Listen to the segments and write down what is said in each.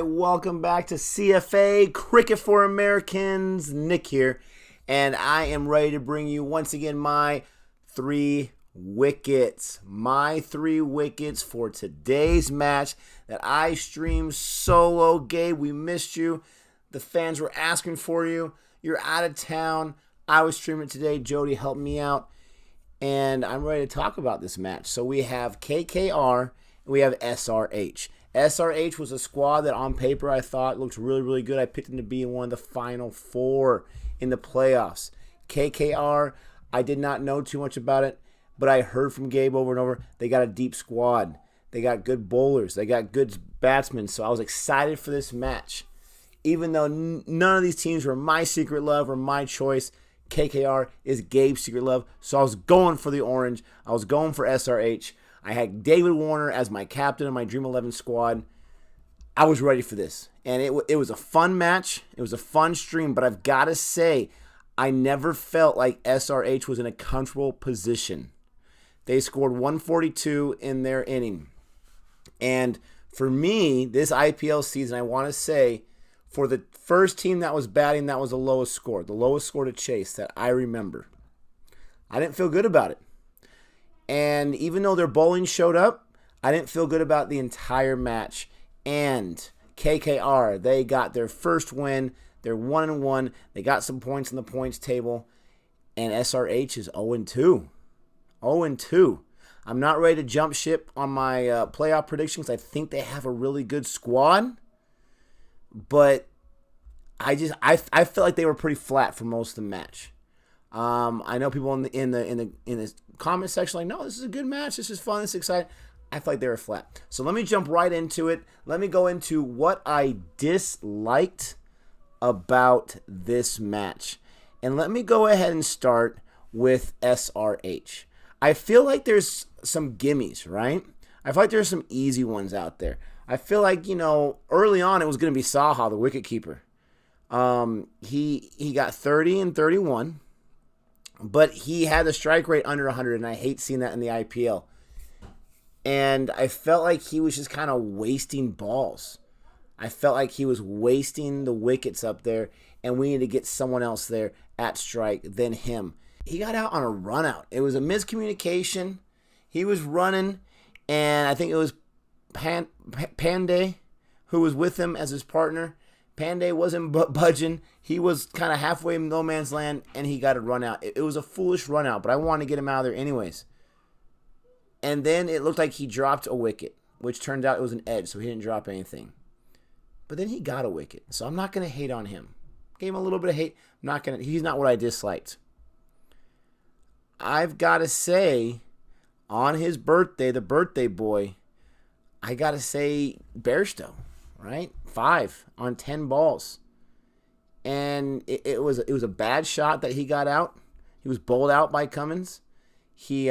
welcome back to CFA Cricket for Americans. Nick here, and I am ready to bring you once again my 3 wickets. My 3 wickets for today's match that I streamed solo. Gabe, we missed you. The fans were asking for you. You're out of town. I was streaming today. Jody helped me out, and I'm ready to talk about this match. So we have KKR and we have SRH. SRH was a squad that on paper I thought looked really, really good. I picked them to be in one of the final 4 in the playoffs. KKR, I did not know too much about it, but I heard from Gabe over and over. They got a deep squad. They got good bowlers. They got good batsmen. So I was excited for this match. Even though none of these teams were my secret love or my choice, KKR is Gabe's secret love. So I was going for the orange. I was going for SRH. I had David Warner as my captain of my Dream 11 squad. I was ready for this. And it was a fun match. It was a fun stream. But I've got to say, I never felt like SRH was in a comfortable position. They scored 142 in their inning. And for me, this IPL season, I want to say, for the first team that was batting, that was the lowest score. The lowest score to chase that I remember. I didn't feel good about it. And even though their bowling showed up, I didn't feel good about the entire match. And KKR, they got their first win. They're 1-1. They got some points in the points table. And SRH is 0-2. 0-2. I'm not ready to jump ship on my playoff predictions. I think they have a really good squad. But I felt like they were pretty flat for most of the match. I know people in the comment section like, no, this is a good match. This is fun. This is exciting. I felt like they were flat. So let me jump right into it. Let me go into what I disliked about this match. And let me go ahead and start with SRH. I feel like there's some gimmies, right? I feel like there's some easy ones out there. I feel like, early on it was going to be Saha, the wicketkeeper. He got 30 and 31. But he had the strike rate under 100, and I hate seeing that in the IPL. And I felt like he was just kind of wasting balls. I felt like he was wasting the wickets up there, and we need to get someone else there at strike than him. He got out on a run out. It was a miscommunication. He was running, and I think it was Pandey who was with him as his partner. Pandey wasn't budging. He was kind of halfway in no man's land, and he got a run out. It was a foolish run out, but I wanted to get him out of there anyways. And then it looked like he dropped a wicket, which turned out it was an edge, so he didn't drop anything. But then he got a wicket, so I'm not going to hate on him. Gave him a little bit of hate. He's not what I disliked. I've got to say, on his birthday, the birthday boy, I got to say Bairstow. Right? 5 on 10 balls. And it was a bad shot that he got out. He was bowled out by Cummins. He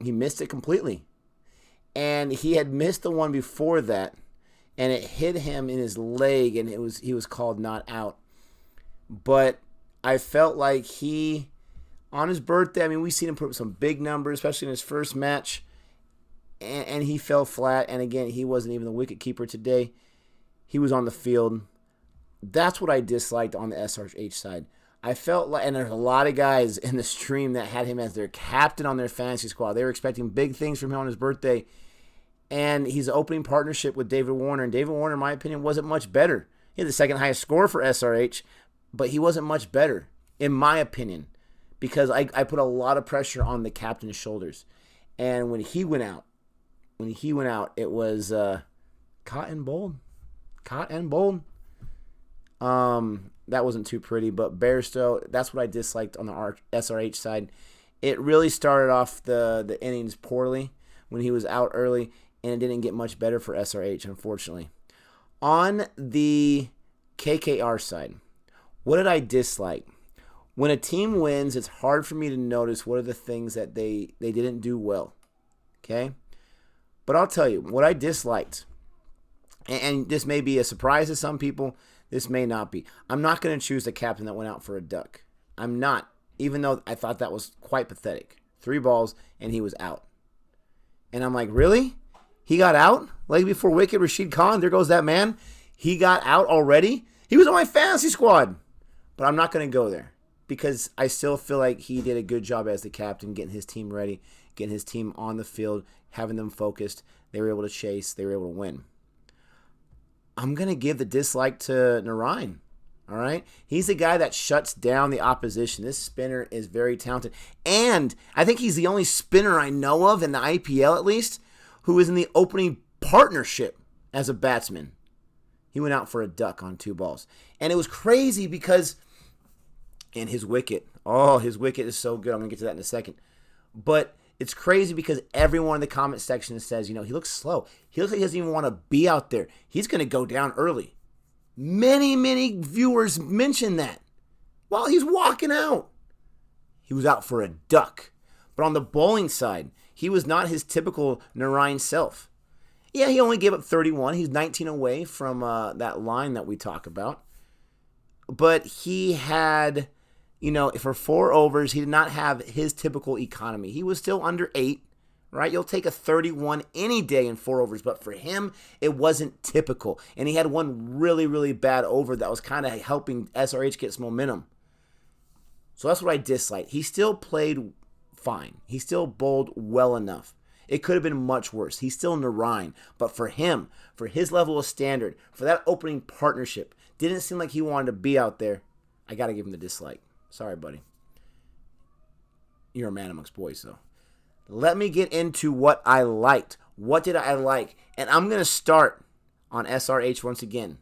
missed it completely. And he had missed the one before that, and it hit him in his leg, and he was called not out. But I felt like on his birthday, we've seen him put up some big numbers, especially in his first match, and he fell flat. And again, he wasn't even the wicket keeper today. He was on the field. That's what I disliked on the SRH side. I felt like, and there's a lot of guys in the stream that had him as their captain on their fantasy squad. They were expecting big things from him on his birthday. And he's opening partnership with David Warner. And David Warner, in my opinion, wasn't much better. He had the second highest score for SRH, but he wasn't much better, in my opinion, because I put a lot of pressure on the captain's shoulders. And when he went out, it was caught and bowled. Caught and bowled. That wasn't too pretty, but Bairstow, that's what I disliked on the SRH side. It really started off the innings poorly when he was out early, and it didn't get much better for SRH, unfortunately. On the KKR side, what did I dislike? When a team wins, it's hard for me to notice what are the things that they didn't do well. Okay? But I'll tell you, what I disliked, and this may be a surprise to some people, this may not be. I'm not going to choose the captain that went out for a duck. I'm not, even though I thought that was quite pathetic. 3 balls, and he was out. And I'm like, really? He got out? Leg before wicket, Rashid Khan, there goes that man. He got out already. He was on my fantasy squad. But I'm not going to go there because I still feel like he did a good job as the captain, getting his team ready, getting his team on the field, having them focused. They were able to chase. They were able to win. I'm going to give the dislike to Narayan. All right? He's the guy that shuts down the opposition. This spinner is very talented. And I think he's the only spinner I know of in the IPL at least who is in the opening partnership as a batsman. He went out for a duck on 2 balls. And it was crazy because, and his wicket is so good. I'm going to get to that in a second. But it's crazy because everyone in the comment section says, he looks slow. He looks like he doesn't even want to be out there. He's going to go down early. Many, many viewers mentioned that while he's walking out. He was out for a duck. But on the bowling side, he was not his typical Narayan self. Yeah, he only gave up 31. He's 19 away from that line that we talk about. But he had, for 4 overs, he did not have his typical economy. He was still under 8, right? You'll take a 31 any day in 4 overs. But for him, it wasn't typical. And he had one really, really bad over that was kind of helping SRH get some momentum. So that's what I dislike. He still played fine. He still bowled well enough. It could have been much worse. He's still Narayan. But for him, for his level of standard, for that opening partnership, didn't seem like he wanted to be out there. I got to give him the dislike. Sorry, buddy. You're a man amongst boys, though. Let me get into what I liked. What did I like? And I'm going to start on SRH once again.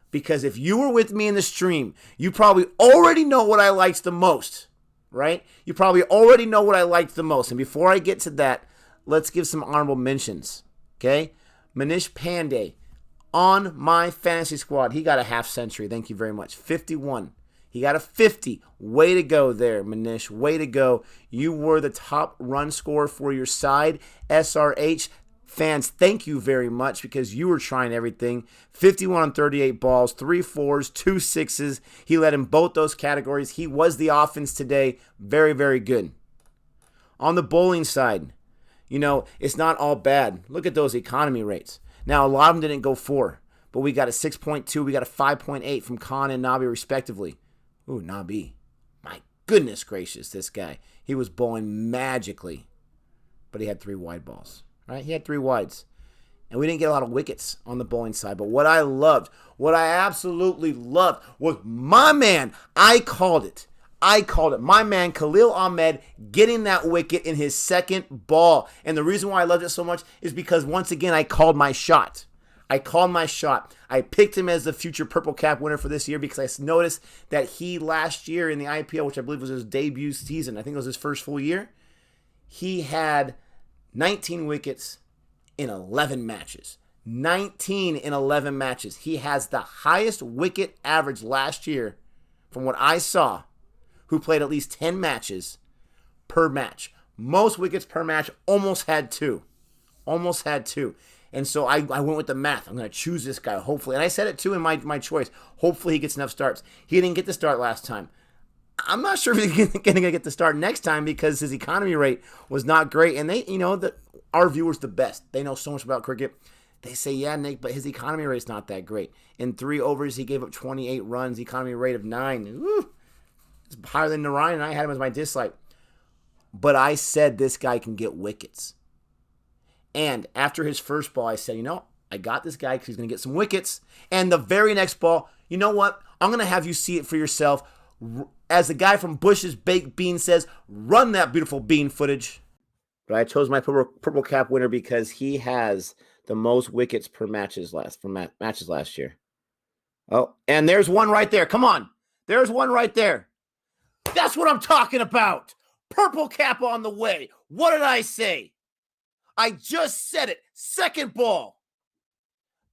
Because if you were with me in the stream, you probably already know what I liked the most. Right? You probably already know what I liked the most. And before I get to that, let's give some honorable mentions, okay? Manish Pandey on my fantasy squad. He got a half century. Thank you very much. 51. He got a 50. Way to go there, Manish. Way to go. You were the top run scorer for your side. SRH fans, thank you very much because you were trying everything. 51 on 38 balls, 3 4s, 2 6s. He led in both those categories. He was the offense today. Very, very good. On the bowling side, it's not all bad. Look at those economy rates. Now, a lot of them didn't go 4, but we got a 6.2, we got a 5.8 from Khan and Nabi, respectively. Ooh, Nabi. My goodness gracious, this guy. He was bowling magically, but he had 3 wide balls, right? He had 3 wides. And we didn't get a lot of wickets on the bowling side. But what I absolutely loved was my man. I called it. My man, Khalil Ahmed, getting that wicket in his second ball. And the reason why I loved it so much is because, once again, I called my shot. I picked him as the future Purple Cap winner for this year because I noticed that he last year in the IPL, which I believe was his debut season, I think it was his first full year, he had 19 wickets in 11 matches. 19 in 11 matches. He has the highest wicket average last year, from what I saw, who played at least 10 matches per match. Most wickets per match, almost had 2. And so I went with the math. I'm going to choose this guy, hopefully. And I said it too in my choice. Hopefully he gets enough starts. He didn't get the start last time. I'm not sure if he's going to get the start next time because his economy rate was not great. And they, our viewers the best. They know so much about cricket. They say, yeah, Nick, but his economy rate's not that great. In 3 overs, he gave up 28 runs, economy rate of 9. Woo! It's higher than Narayan, and I had him as my dislike. But I said this guy can get wickets. And after his first ball, I said, I got this guy because he's going to get some wickets. And the very next ball, you know what? I'm going to have you see it for yourself. As the guy from Bush's Baked Bean says, run that beautiful bean footage. But I chose my purple cap winner because he has the most wickets per matches last year. Oh, and there's one right there. Come on. There's one right there. That's what I'm talking about. Purple cap on the way. What did I say? I just said it. Second ball.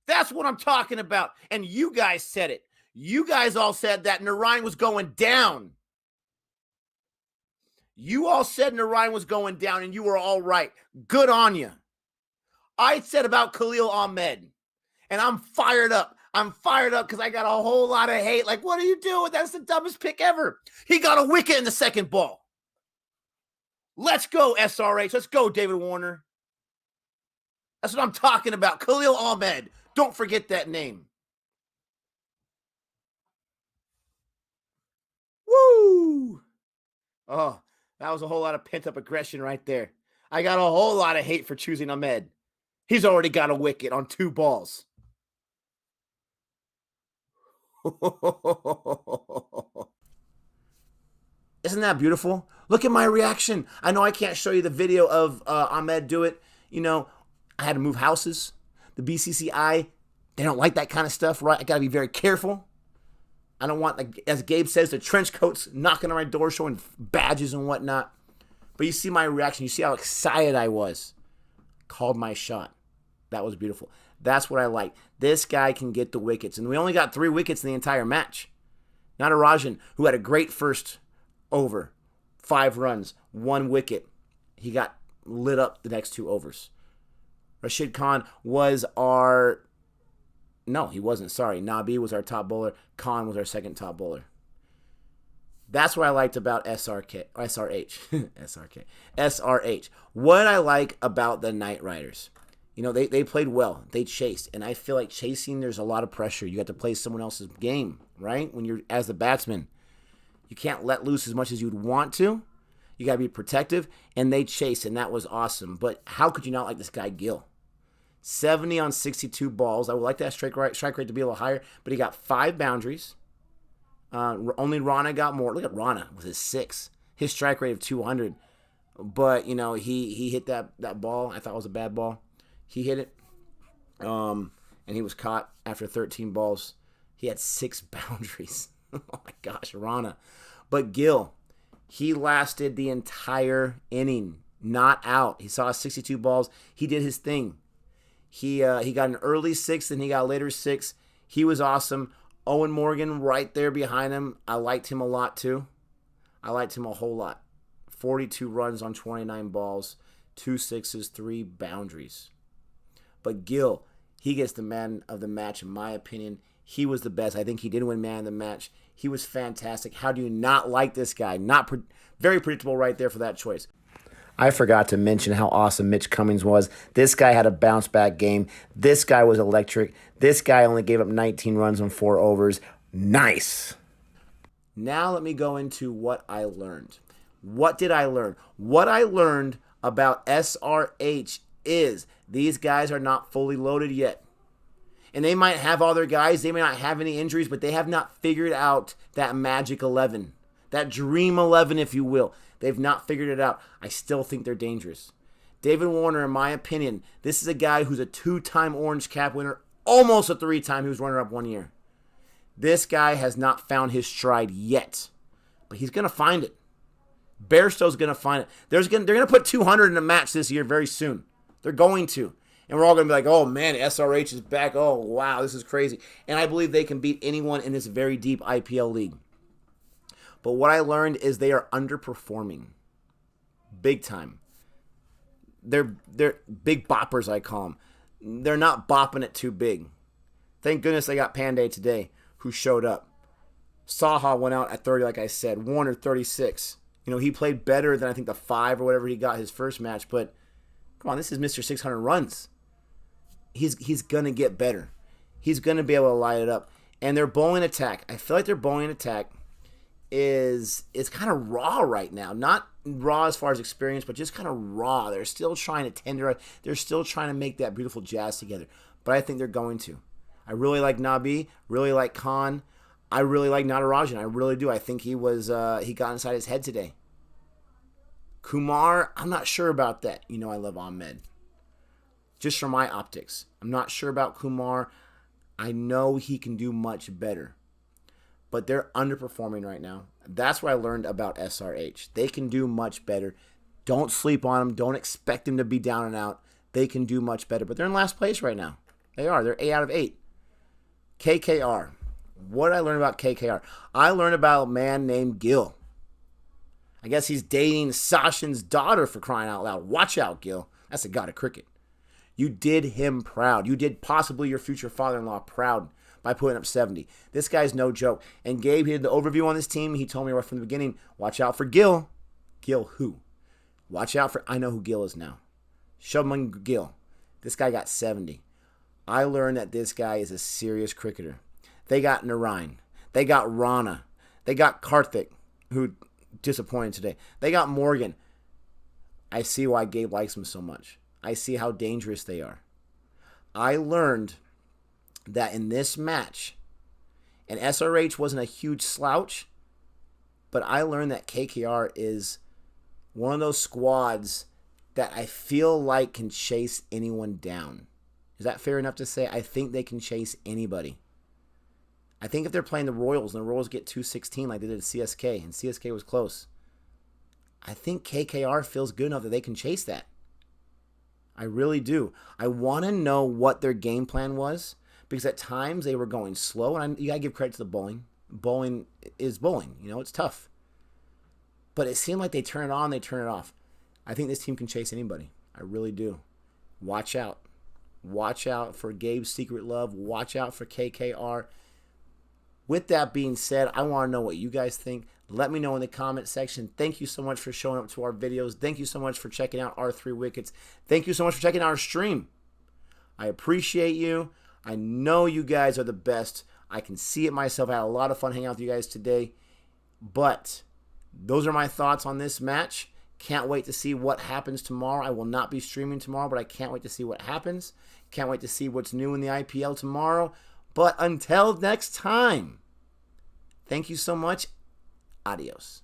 That's what I'm talking about. And you guys said it. You guys all said that Narayan was going down. You all said Narayan was going down, and you were all right. Good on you. I said about Khalil Ahmed, and I'm fired up. I'm fired up because I got a whole lot of hate. Like, what are you doing? That's the dumbest pick ever. He got a wicket in the second ball. Let's go, SRH. Let's go, David Warner. That's what I'm talking about. Khalil Ahmed. Don't forget that name. Oh, that was a whole lot of pent-up aggression right there. I got a whole lot of hate for choosing Ahmed. He's already got a wicket on 2 balls. Isn't that beautiful? Look at my reaction. I know I can't show you the video of Ahmed do it. You know, I had to move houses. The BCCI, they don't like that kind of stuff, right? I got to be very careful. I don't want, like, as Gabe says, the trench coats knocking on my door showing badges and whatnot. But you see my reaction. You see how excited I was. Called my shot. That was beautiful. That's what I like. This guy can get the wickets. And we only got 3 wickets in the entire match. Natarajan, who had a great first over, 5 runs, 1 wicket. He got lit up the next 2 overs. Rashid Khan was our... No, he wasn't. Sorry. Nabi was our top bowler. Khan was our second top bowler. That's what I liked about SRH. SRH. What I like about the Knight Riders. You know, they played well. They chased. And I feel like chasing, there's a lot of pressure. You got to play someone else's game, right? When you're as the batsman. You can't let loose as much as you'd want to. You got to be protective. And they chased, and that was awesome. But how could you not like this guy, Gill? 70 on 62 balls. I would like that strike rate to be a little higher, but he got 5 boundaries. Only Rana got more. Look at Rana with his 6. His strike rate of 200. But, you know, he hit that ball. I thought it was a bad ball. He hit it, and he was caught after 13 balls. He had 6 boundaries. Oh, my gosh, Rana. But Gill, he lasted the entire inning, not out. He saw 62 balls. He did his thing. He got an early 6th, and he got a later 6th. He was awesome. Owen Morgan right there behind him. I liked him a lot, too. I liked him a whole lot. 42 runs on 29 balls, 2 sixes, 3 boundaries. But Gill, he gets the man of the match, in my opinion. He was the best. I think he did win man of the match. He was fantastic. How do you not like this guy? Very predictable right there for that choice. I forgot to mention how awesome Mitch Cummings was. This guy had a bounce-back game. This guy was electric. This guy only gave up 19 runs on 4 overs. Nice. Now let me go into what I learned. What did I learn? What I learned about SRH is these guys are not fully loaded yet. And they might have all their guys. They may not have any injuries, but they have not figured out that magic 11. That dream 11, if you will. They've not figured it out. I still think they're dangerous. David Warner, in my opinion, this is a guy who's a 2-time Orange Cap winner, almost a 3-time. He was runner-up 1 year. This guy has not found his stride yet, but he's going to find it. Bairstow's going to find it. They're going to put 200 in a match this year very soon. They're going to. And we're all going to be like, oh, man, SRH is back. Oh, wow, this is crazy. And I believe they can beat anyone in this very deep IPL league. But what I learned is they are underperforming. Big time. They're big boppers, I call them. They're not bopping it too big. Thank goodness they got Pandey today, who showed up. Saha went out at 30, like I said. Warner, 36. You know, he played better than I think the 5 or whatever he got his first match. But, come on, this is Mr. 600 runs. He's going to get better. He's going to be able to light it up. And their bowling attack, I feel like their bowling attack is kind of raw right now. Not raw as far as experience, but just kind of raw. They're still trying to tenderize. They're still trying to make that beautiful jazz together. But I think they're going to. I really like Nabi. Really like Khan. I really like Natarajan. I really do. I think he got inside his head today. Kumar, I'm not sure about that. You know I love Ahmed. Just from my optics. I'm not sure about Kumar. I know he can do much better. But they're underperforming right now. That's what I learned about SRH. They can do much better. Don't sleep on them. Don't expect them to be down and out. They can do much better. But they're in last place right now. They are. They're 8 out of 8. KKR. What did I learn about KKR? I learned about a man named Gill. I guess he's dating Sachin's daughter, for crying out loud. Watch out, Gill. That's the god of cricket. You did him proud. You did possibly your future father-in-law proud by putting up 70. This guy's no joke. And Gabe, he did the overview on this team. He told me right from the beginning, watch out for Gill. Gill who? Watch out for, I know who Gill is now. Shubman Gill. This guy got 70. I learned that this guy is a serious cricketer. They got Narain. They got Rana. They got Karthik, who disappointed today. They got Morgan. I see why Gabe likes them so much. I see how dangerous they are. I learned that in this match, and SRH wasn't a huge slouch, but I learned that KKR is one of those squads that I feel like can chase anyone down. Is that fair enough to say? I think they can chase anybody. I think if they're playing the Royals and the Royals get 216 like they did at CSK, and CSK was close, I think KKR feels good enough that they can chase that. I really do. I want to know what their game plan was, because at times they were going slow, and you got to give credit to the bowling. Bowling is bowling. You know, it's tough. But it seemed like they turn it on, they turn it off. I think this team can chase anybody. I really do. Watch out. Watch out for Gabe's secret love. Watch out for KKR. With that being said, I want to know what you guys think. Let me know in the comment section. Thank you so much for showing up to our videos. Thank you so much for checking out our 3 wickets. Thank you so much for checking out our stream. I appreciate you. I know you guys are the best. I can see it myself. I had a lot of fun hanging out with you guys today. But those are my thoughts on this match. Can't wait to see what happens tomorrow. I will not be streaming tomorrow, but I can't wait to see what happens. Can't wait to see what's new in the IPL tomorrow. But until next time, thank you so much. Adios.